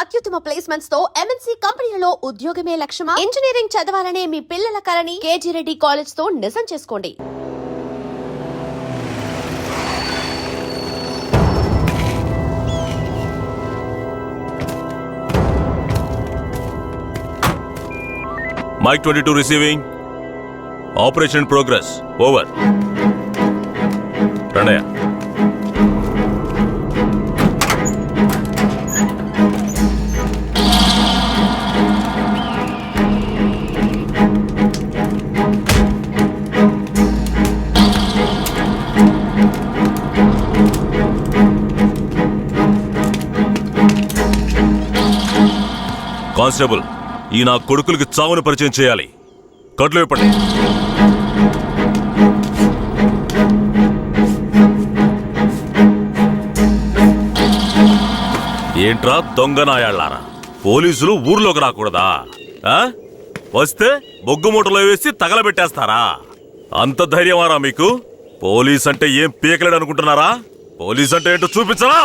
అత్యుత్తమ ప్లేస్మెంట్స్ తో ఎంఎన్సీ కంపెనీలలో ఉద్యోగమే లక్ష్యమా? ఇంజనీరింగ్ చదవాలనే మీ పిల్లల కలని కేజీ రెడ్డి కాలేజ్ తో నిజం చేసుకోండి. Mike 22 receiving. Operation progress. Over. Ranaya. Constable, ఈ నా కొడుకులకి చావును పరిచయం చేయాలి. కట్లు ఇప్పండి. ఏంట్రా దొంగ నాయాళ్ళారా? పోలీసులు ఊర్లోకి రాకూడదా? వస్తే బొగ్గు మూటలో వేసి తగలబెట్టేస్తారా? అంత ధైర్యమారా మీకు? పోలీస్ అంటే ఏం పీకలేడు అనుకుంటున్నారా? పోలీస్ అంటే ఏంటో చూపించరా?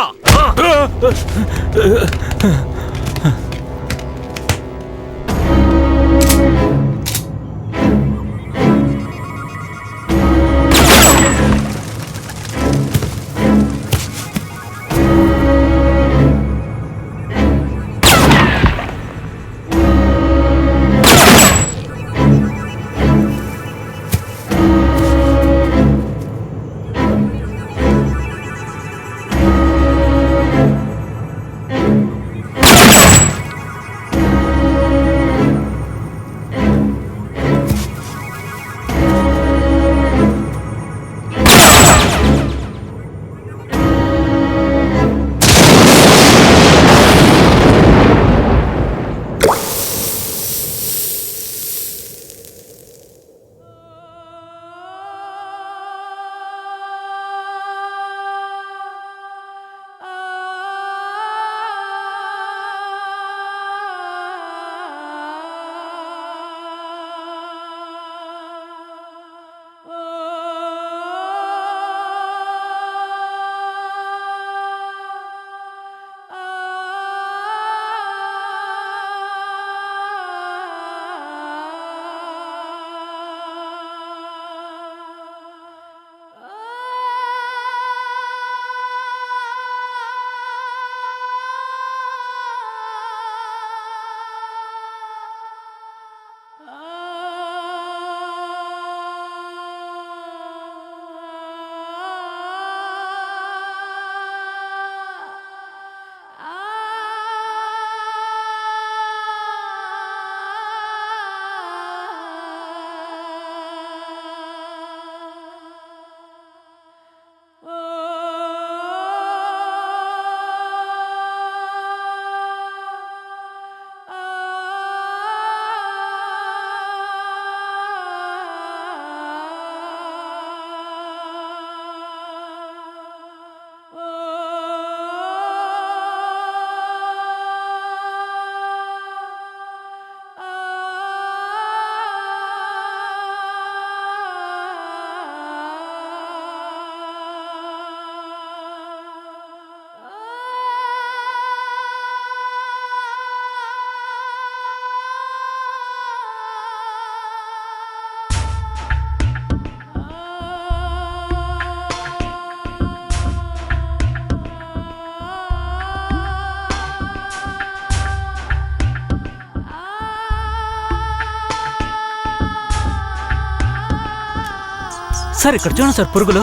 సార్ ఇక్కడ చూడండి సార్ పురుగులు.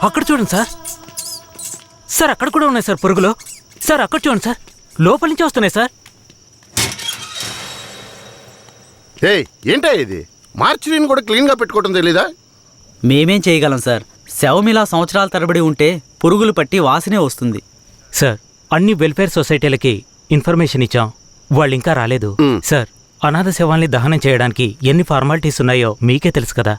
అక్కడ చూడండి సార్. సార్ అక్కడ కూడా ఉన్నాయి సార్ పురుగులు. సార్ అక్కడ చూడండి సార్, లోపల నుంచి వస్తున్నాయి సార్. ఏంటా ఇది? మార్చిని కూడా క్లీన్ గా పెట్టుకోవడం తెలీదా? మేమేం చేయగలం సార్? శవమిలా సంవత్సరాల తరబడి ఉంటే పురుగులు పట్టి వాసనే వస్తుంది. సార్ అన్ని వెల్ఫేర్ సొసైటీలకి ఇన్ఫర్మేషన్ ఇచ్చాం, వాళ్ళు ఇంకా రాలేదు. సార్ అనాథ శవాల్ని దహనం చేయడానికి ఎన్ని ఫార్మాలిటీస్ ఉన్నాయో మీకే తెలుసు కదా.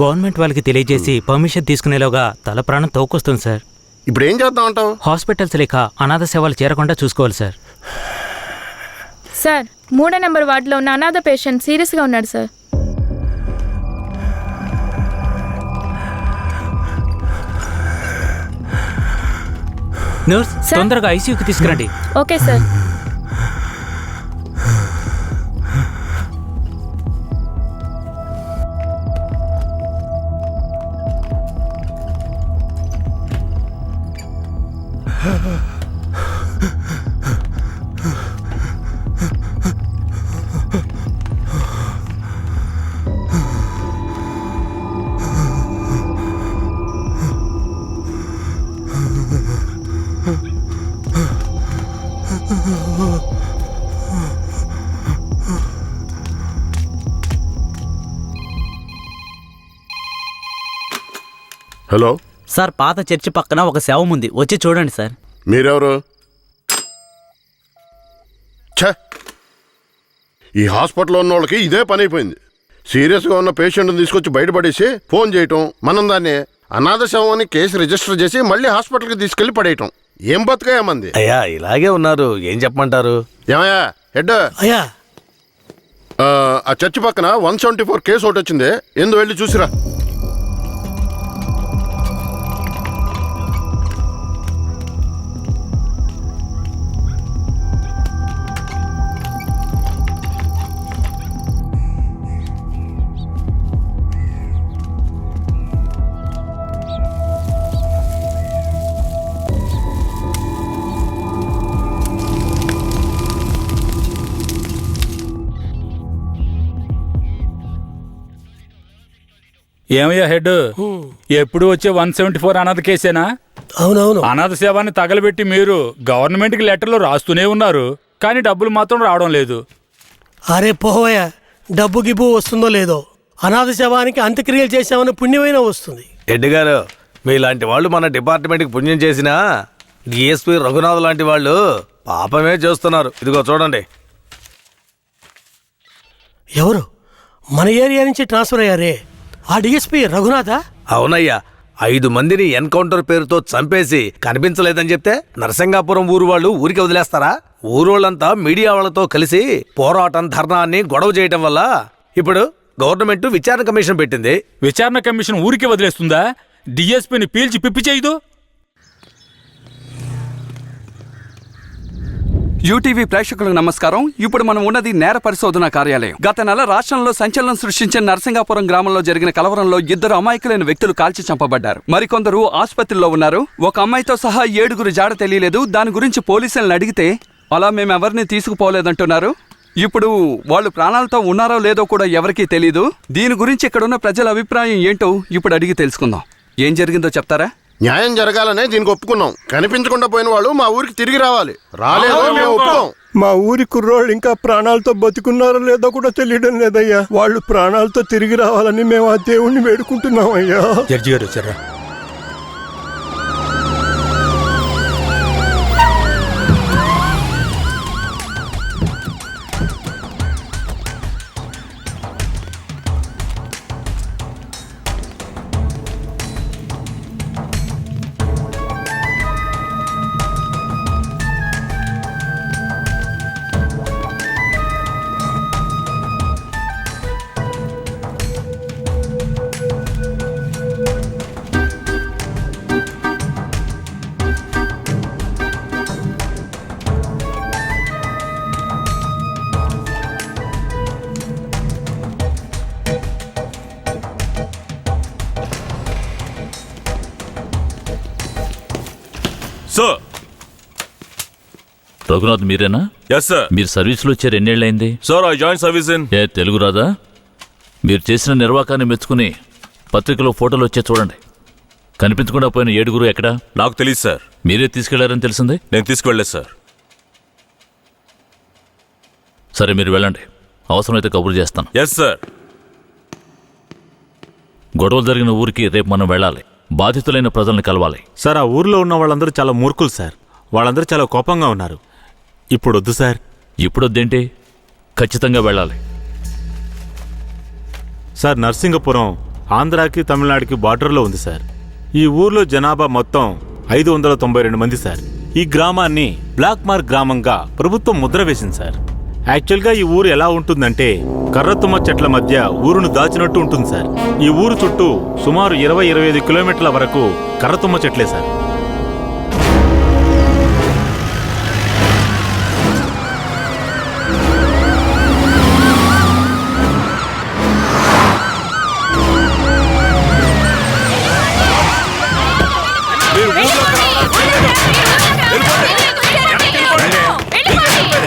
గవర్నమెంట్ వాళ్ళకి తెలియజేసి పర్మిషన్ తీసుకునేలోగా తల ప్రాణం తోకొస్తుంది సార్. ఇప్పుడు ఏం చేద్దాం అంటావు? హాస్పిటల్స్ లేక అనాథ సేవలు చేరకుండా చూసుకోవాలి సార్. సార్ 3వ నెంబర్ వార్డులో ఉన్న అనాథ పేషెంట్ సీరియస్గా ఉన్నాడు సార్. Nurse sir? తొందరగా ఐసీయూకి తీసుకురండి. Okay sir. హలో, సార్ పాత చర్చి పక్కన ఒక శవం ఉంది, వచ్చి చూడండి సార్. మీరెవరు? ఛ, ఈ హాస్పిటల్లో ఉన్న వాళ్ళకి ఇదే పని అయిపోయింది. సీరియస్గా ఉన్న పేషెంట్ని తీసుకొచ్చి బయటపడేసి ఫోన్ చేయటం, మనం దాన్ని అనాథ శవం అని కేసు రిజిస్టర్ చేసి మళ్ళీ హాస్పిటల్కి తీసుకెళ్లి పడేయటం. ఏం బతుకయ్యామంది? అయ్యా ఇలాగే ఉన్నారు, ఏం చెప్పమంటారు? ఏమయ్యా హెడ్, అయ్యా ఆ చర్చి పక్కన 174 కేసు ఒకటి వచ్చింది, ఎందు వెళ్ళి చూసిరా. ఏమయ్యా హెడ్, ఎప్పుడు వచ్చే 174 అనాథ కేసేనా? అవునవును. అనాథ సేవాన్ని తగలబెట్టి మీరు గవర్నమెంట్కి లెటర్లు రాస్తూనే ఉన్నారు, కానీ డబ్బులు మాత్రం రావడం లేదు. అరే పోవయ్యా, డబ్బు గిబ్బు వస్తుందో లేదో, అనాథ శవానికి అంత్యక్రియలు చేసామని పుణ్యమైనా వస్తుంది. రెడ్డి గారు, మీలాంటి వాళ్ళు మన డిపార్ట్మెంట్కి పుణ్యం చేసినా డిఎస్పీ రఘునాథ్ లాంటి వాళ్ళు పాపమే చేస్తున్నారు. ఇదిగో చూడండి. ఎవరు మన ఏరియా నుంచి ట్రాన్స్ఫర్ అయ్యారే, ఆ డిఎస్పీ రఘునాథా? అవునయ్యా, 5 మందిని ఎన్కౌంటర్ పేరుతో చంపేసి కనిపించలేదని చెప్తే నరసింగాపురం ఊరు వాళ్ళు ఊరికి వదిలేస్తారా? ఊరోళ్ళంతా మీడియా వాళ్ళతో కలిసి పోరాటం, ధర్నాన్ని గొడవ చేయటం వల్ల ఇప్పుడు గవర్నమెంట్ విచారణ కమిషన్ పెట్టింది. విచారణ కమిషన్ ఊరికే వదిలేస్తుందా? డిఎస్పీని పీల్చి పిప్పి చేయదు. యూటీవీ ప్రేక్షకులకు నమస్కారం. ఇప్పుడు మనం ఉన్నది నేర పరిశోధన కార్యాలయం. గత నెల రాష్ట్రంలో సంచలనం సృష్టించిన నరసింగాపురం గ్రామంలో జరిగిన కలవరంలో 2 అమాయకులైన వ్యక్తులు కాల్చి చంపబడ్డారు. మరికొందరు ఆసుపత్రిలో ఉన్నారు. ఒక అమ్మాయితో సహా 7 జాడ తెలియలేదు. దాని గురించి పోలీసులను అడిగితే అలా మేమెవరిని తీసుకుపోలేదంటున్నారు. ఇప్పుడు వాళ్ళు ప్రాణాలతో ఉన్నారో లేదో కూడా ఎవరికీ తెలీదు. దీని గురించి ఇక్కడున్న ప్రజల అభిప్రాయం ఏంటో ఇప్పుడు అడిగి తెలుసుకుందాం. ఏం జరిగిందో చెప్తారా? న్యాయం జరగాలనే దీనికి ఒప్పుకున్నాం. కనిపించకుండా పోయిన వాళ్ళు మా ఊరికి తిరిగి రావాలి. రాలేదో మేము ఒప్పుకోం. మా ఊరి కుర్రోళ్ళు ఇంకా ప్రాణాలతో బతుకున్నారో లేదో కూడా తెలియడం లేదయ్యా. వాళ్ళు ప్రాణాలతో తిరిగి రావాలని మేము ఆ దేవుణ్ణి వేడుకుంటున్నాం అయ్యా. జడ్జి గారు వచ్చారా? సార్. రఘునాథ్ మీరేనా? Yes sir. మీరు సర్వీస్లో వచ్చారు ఎన్నేళ్ళైంది? Sir I join service in. ఏ తెలుగు రాదా? మీరు చేసిన నిర్వాకాన్ని మెచ్చుకుని పత్రికలో ఫోటోలు వచ్చే చూడండి. కనిపించకుండా పోయిన 7 ఎక్కడా? నాకు తెలియదు సార్. మీరే తీసుకెళ్లారని తెలిసింది. నేను తీసుకువెళ్ళలేదు సార్. సరే మీరు వెళ్ళండి, అవసరమైతే కబురు చేస్తాను. Yes sir. గొడవలు జరిగిన ఊరికి రేపు మనం వెళ్ళాలి. బాధితులైన ప్రజల్ని కలవాలి. సార్, ఆ ఊర్లో ఉన్న వాళ్ళందరూ చాలా మూర్ఖులు సార్. వాళ్ళందరూ చాలా కోపంగా ఉన్నారు. ఇప్పుడు వద్దు సార్. ఇప్పుడు వద్దేంటి? ఖచ్చితంగా వెళ్ళాలి. సార్, నర్సింగపురం ఆంధ్రాకి తమిళనాడుకి బార్డర్లో ఉంది సార్. ఈ ఊర్లో జనాభా మొత్తం 592 మంది సార్. ఈ గ్రామాన్ని బ్లాక్ మార్క్ గ్రామంగా ప్రభుత్వం ముద్ర వేసింది సార్. యాక్చువల్గా ఈ ఊరు ఎలా ఉంటుందంటే కర్రతుమ్మ చెట్ల మధ్య ఊరును దాచినట్టు ఉంటుంది సార్. ఈ ఊరు చుట్టూ సుమారు 20-25 కిలోమీటర్ల వరకు కర్రతుమ్మ చెట్లే సార్.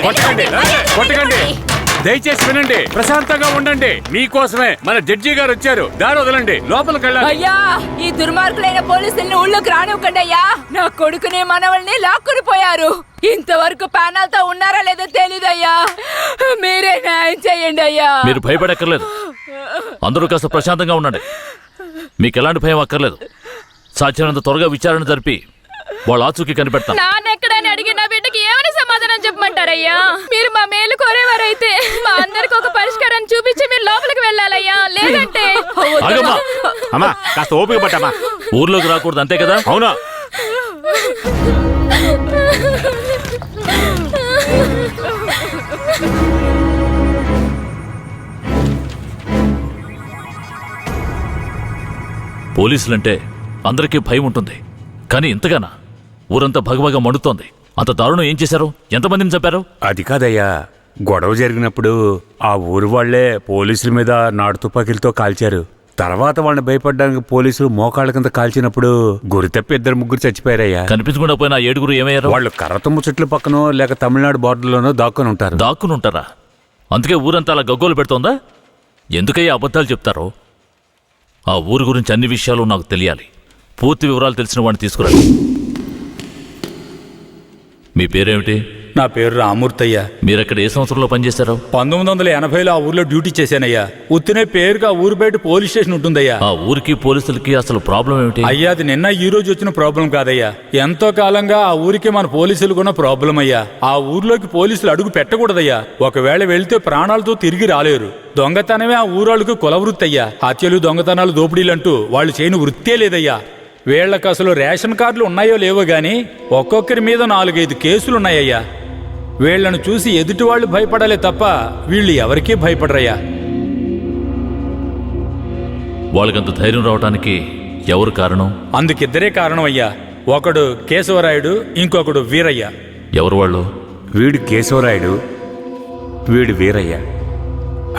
కొట్టకండి కొట్టకండి, దయచేసి వినండి, ప్రశాంతంగా ఉండండి. మీకోసమే మన జడ్జి గారు వచ్చారు. దారి వదలండి, లోపలికి వెళ్ళండి. అయ్యా, ఈ దుర్మార్గులైన పోలీసుల్ని ఊళ్ళోకి రానివ్వకండి అయ్యా. నా కొడుకుని మనవల్ని లాక్కుని పోయారు. ఇంతవరకు ప్యానల్తో ఉన్నారా లేదో తెలీదయ్యా. మీరే న్యాయం చేయండి అయ్యా. మీరు భయపడక్కర్లేదు, అందరూ కాస్త ప్రశాంతంగా ఉండండి. మీకు ఎలాంటి భయం అక్కర్లేదు. సాధ్యమైనంత త్వరగా విచారణ జరిపి వాళ్ళ ఆచూకీ కనిపెడతాం. నాన్నెక్కడని అడిగి నా బిడ్డకి ఏమని సమాధానం చెప్పమంటారయ్యా? మీరు మా మేలు కోరేవారైతే మా అందరికి ఒక పరిష్కారం చూపించి మీరు లోపలికి వెళ్ళాలయ్యా. లేదంటే ఆగమ్మా, అమ్మా కాస్త ఓపిక పట్టమ్మా. ఊర్లోకి రాకూడదు అంతే కదా? అవునా? పోలీసులంటే అందరికీ భయం ఉంటుంది, కానీ ఇంతగానా? ఊరంతా భగభగ మండుతోంది. అంత దారుణం ఏం చేశారు? ఎంతమందిని చంపారు? అది కాదయ్యా, గొడవ జరిగినప్పుడు ఆ ఊరు వాళ్లే పోలీసుల మీద నాటు తుపాకీలతో కాల్చారు. తర్వాత వాళ్ళని భయపడడానికి పోలీసులు మోకాళ్ళ కింద కాల్చినప్పుడు గురి తప్పి 2-3 చచ్చిపోయారయ్యా. కనిపించకుండా పోయిన 7 ఏమయ్యారు? వాళ్ళు కర్రతుమ్మ చెట్ల పక్కనో లేక తమిళనాడు బార్డర్లోనో దాక్కుని ఉంటారు. దాక్కుని ఉంటారా? అందుకే ఊరంతా అలా గగ్గోలు పెడుతోందా? ఎందుకయ్యా అబద్ధాలు చెప్తారో? ఆ ఊరు గురించి అన్ని విషయాలు నాకు తెలియాలి. పూర్తి వివరాలు తెలిసిన వాడిని తీసుకురండి. మీ పేరేమిటి? నా పేరు రామూర్తయ్య. మీరక్కడ ఏ సంవత్సరంలో పనిచేశారు? 1980లో ఆ ఊర్లో డ్యూటీ చేశానయ్యా. ఉత్తినే పేరుగా ఊరు బయట పోలీస్ స్టేషన్ ఉంటుందయ్యా. ఆ ఊరికి పోలీసులకి అసలు ప్రాబ్లం ఏమిటి? అయ్యా, అది నిన్న ఈ రోజు వచ్చిన ప్రాబ్లం కాదయ్యా. ఎంతో కాలంగా ఆ ఊరికి మన పోలీసులు కూడా ప్రాబ్లం అయ్యా. ఆ ఊర్లోకి పోలీసులు అడుగు పెట్టకూడదయ్యా. ఒకవేళ వెళ్తే ప్రాణాలతో తిరిగి రాలేరు. దొంగతనమే ఆ ఊరాళ్ళకు కులవృత్తి అయ్యా. హత్యలు, దొంగతనాలు, దోపిడీలంటూ వాళ్ళు చేయని వృత్తే లేదయ్యా. వీళ్లకు అసలు రేషన్ కార్డులు ఉన్నాయో లేవో గాని ఒక్కొక్కరి మీద 4-5 కేసులున్నాయ్యా. వీళ్లను చూసి ఎదుటి వాళ్ళు భయపడాలే తప్ప వీళ్ళు ఎవరికీ భయపడరయ్యా. వాళ్ళకంత ధైర్యం రావడానికి ఎవరు కారణం? అందుకిద్దరే కారణం అయ్యా. ఒకడు కేశవరాయుడు, ఇంకొకడు వీరయ్య. ఎవరు వాళ్ళు? వీడు కేశవరాయుడు, వీడు వీరయ్య.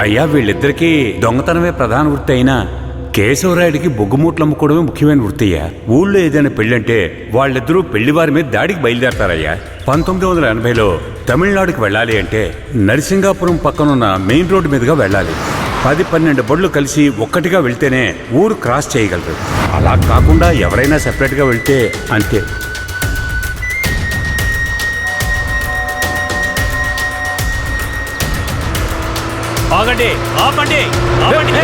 అయ్యా, వీళ్ళిద్దరికీ దొంగతనమే ప్రధాన వృత్తి అయినా కేశవరాయుడికి బొగ్గుమూట్లు అమ్ముకోవడమే ముఖ్యమైన వృత్తయ్యా. ఊళ్ళో ఏదైనా పెళ్ళంటే వాళ్ళిద్దరూ పెళ్లివారి మీద దాడికి బయలుదేరతారయ్యా. 1980లో తమిళనాడుకి వెళ్ళాలి అంటే నరసింగాపురం పక్కనున్న మెయిన్ రోడ్డు మీదుగా వెళ్ళాలి. 10-12 బళ్ళు కలిసి ఒక్కటిగా వెళ్తేనే ఊరు క్రాస్ చేయగలరు. అలా కాకుండా ఎవరైనా సెపరేట్గా వెళ్తే అంతే. ఆగండి, ఆపండి, ఆపండి.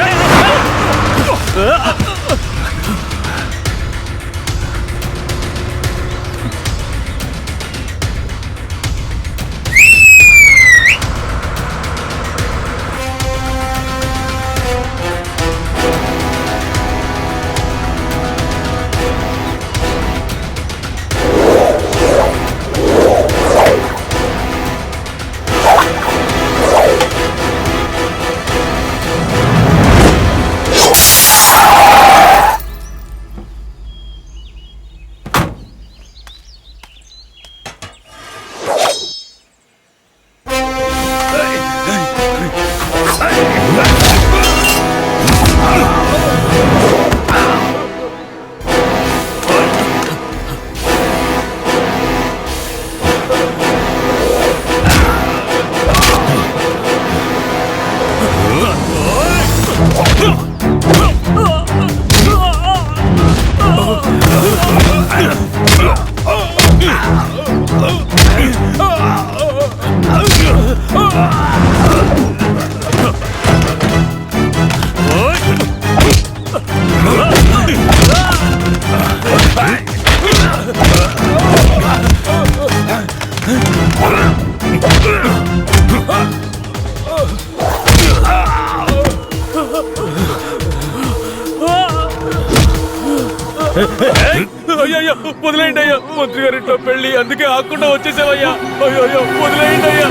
అయ్యో, వదిలేయండి అయ్యా. మంత్రి గారింట్లో పెళ్లి, అందుకే ఆకుండా వచ్చేసావయ్యా. అయ్యో, వదిలేయండి అయ్యా.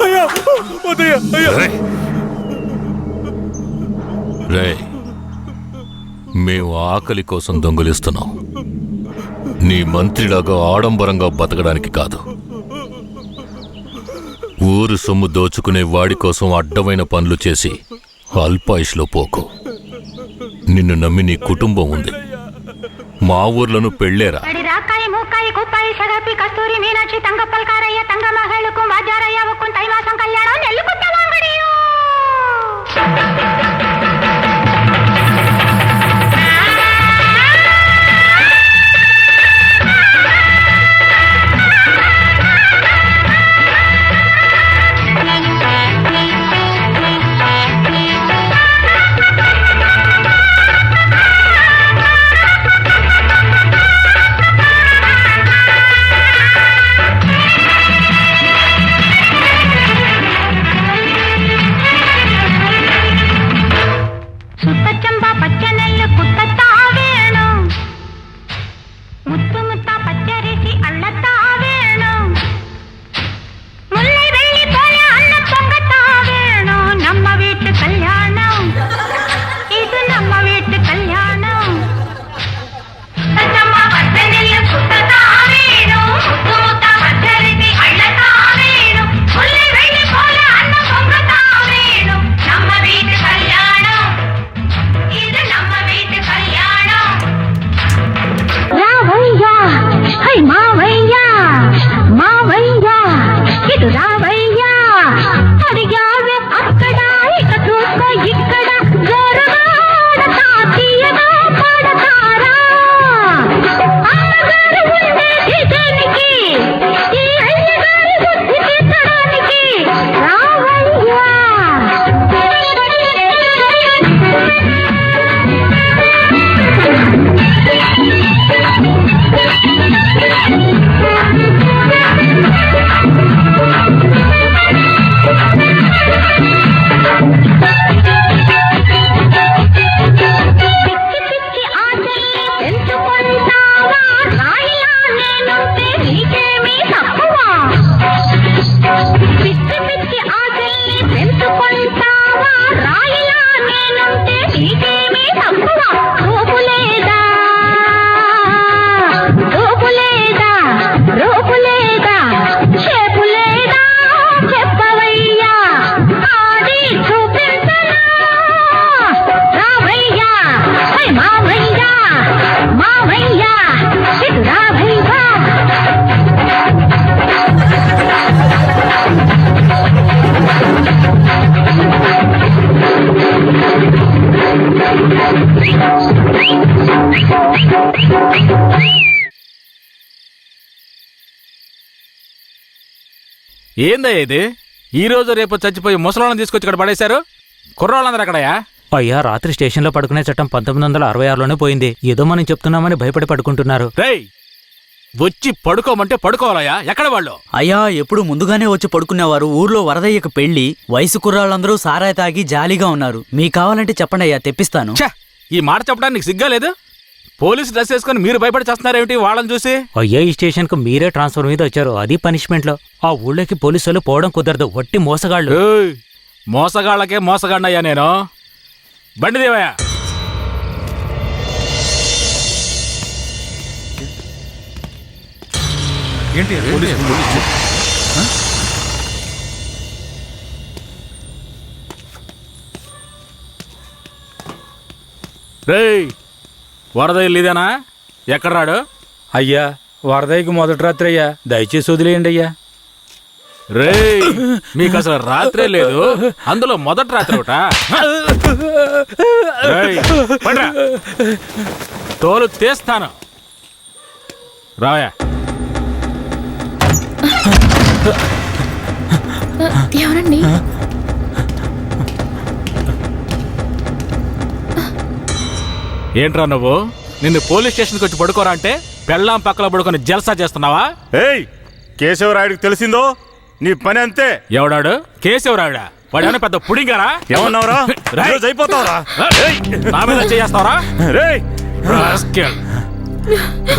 అయ్యా, వద్దయ్యా, అయ్యా. రే, మేము ఆకలి కోసం దొంగలిస్తున్నాం. నీ మంత్రిలాగా ఆడంబరంగా బతకడానికి కాదు. ఊరు సొమ్ము దోచుకునే వాడి కోసం అడ్డమైన పనులు చేసి అల్పాయుష్లో పోకు. నిన్ను నమ్మి నీ కుటుంబం ఉంది. మా ఊర్లను పెళ్ళేరా. కుమారి కుప్పాయి సగపి కస్తూరి మీనాక్షి తంగప్పల్ కారయ్య తంగ మహళకు వాద్యారయ్య ఒక్కు తైమాసం కళ్యాణం నెల్లుకుట్ట వాంగడియో ఏందయ్య ఇది ఈ రోజు రేపు చచ్చిపోయి ముసలాళ్ళని తీసుకొచ్చి ఇక్కడ పడేశారు? కుర్రాళ్ళందరూ ఎక్కడయా? అయ్యా, రాత్రి స్టేషన్లో పడుకునే చట్టం 1966లోనే పోయింది. ఏదో మనం చెప్తున్నామని భయపడి పడుకుంటున్నారు. రేయ్, వచ్చి పడుకోమంటే పడుకోవాలయ్యా. ఎక్కడ వాళ్ళు? అయ్యా, ఎప్పుడు ముందుగానే వచ్చి పడుకునేవారు. ఊర్లో వరదయ్యకు పెళ్లి, వయసు కుర్రాళ్ళందరూ సారాయి తాగి జాలీగా ఉన్నారు. మీకు కావాలంటే చెప్పండి అయ్యా, తెప్పిస్తాను. ఈ మాట చెప్పడానికి సిగ్గా లేదు? పోలీసు డ్రెస్ వేసుకుని మీరు భయపడి చేస్తున్నారేమిటి వాళ్ళని చూసి? అయ్యా, ఈ స్టేషన్కు మీరే ట్రాన్స్ఫర్ మీద వచ్చారు, అది పనిష్మెంట్లో. ఆ ఊళ్ళోకి పోలీసులు పోవడం కుదరదు, వట్టి మోసగాళ్ళు. మోసగాళ్ళకే మోసగాడినయ్యా నేను. బండి దేవయ్యా. రేయ్, వరద ఇల్లుదేనా? ఎక్కడ రాడు? అయ్యా, వరదయ్యకి మొదటి రాత్రి అయ్యా, దయచేసి వదిలేయండి అయ్యా. రేయ్, మీకు అసలు రాత్రే లేదు, అందులో మొదటి రాత్రి ఒకట. తోలు తీస్తాను, రావయా. ఎవరండి? ఏంట్రా నువ్వు? నిన్ను పోలీస్ స్టేషన్కి వచ్చి పడుకోరా అంటే పెళ్ళాం పక్కలో పడుకొని జల్సా చేస్తున్నావా? ఏయ్, కేశవరాయుడికి తెలిసిందో నీ పని అంతే. ఎవడాడు? కేశవరాయుడా? వాడేమైనా పెద్ద పుడింగారా? ఏమన్నావురా? అయిపోతావురా? నా మీద చేస్తావరా?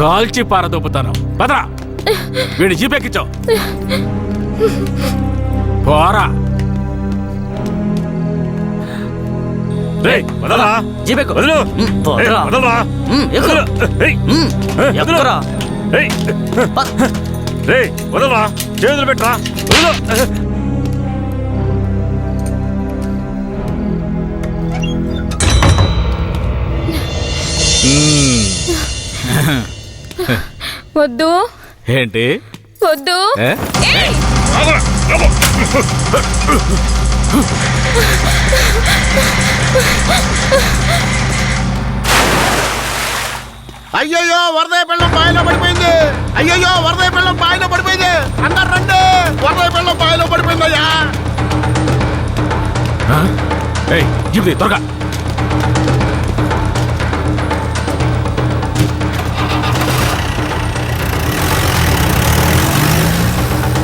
కాల్చి పారదొప్పుతాను. పదరా, వీడిని జీపెక్కించావు. పోరా. జీపెక్కు. వదలరా, చేతులు పెట్టరా. వద్దు. ఏంటి వద్దు ఏ? ఏయ్! అయ్యయ్యో వరదయ్య పిల్లం బావిలో పడిపోయింది. అయ్యయ్యో వరదయ్య పిల్లం బావిలో పడిపోయింది. అందరు రండి, వరదయ్య పిల్లం బావిలో పడిపోయిందయ్యా. ఏయ్, జిమ్మి, త్వరగా